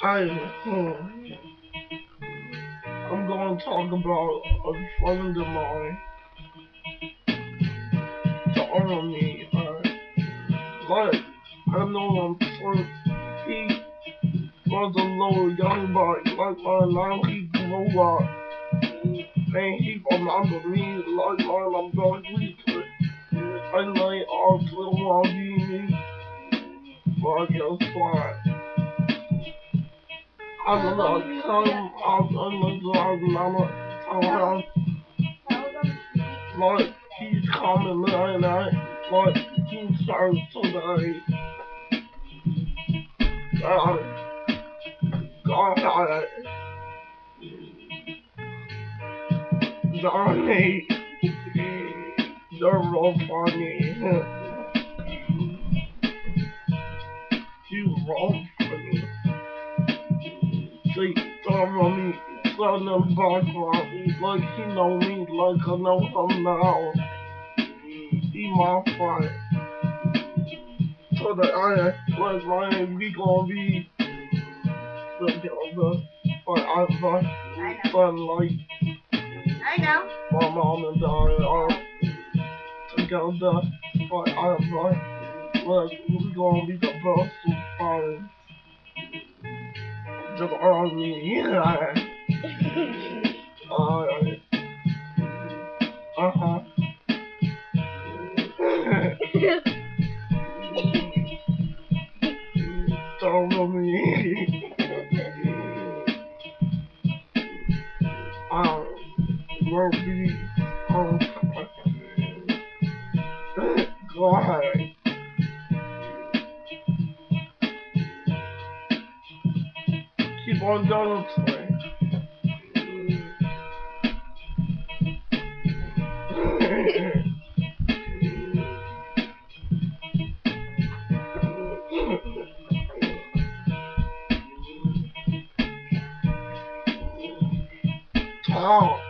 I, I'm going to talk about a friend of mine to honor me. Like, I know him first. He was a little young boy, like now he grew up. And he remember me like when I'm going to sleep. I lay all to while me, but guess what? I'm not telling I'm not mama like he's coming like that, like he starts today. God, God, Johnny, you're real funny. You wrong for me. See, somebody from the background, like he know me, like I know him now. He my friend. So that like Ryan, we gonna be together forever. But like I know. my mom and dad are together forever. Like we gonna be the best of friends. Just on me, yeah. Uh-huh. Tell me. um, will be, um, go ahead. Keep on going to it. Talk.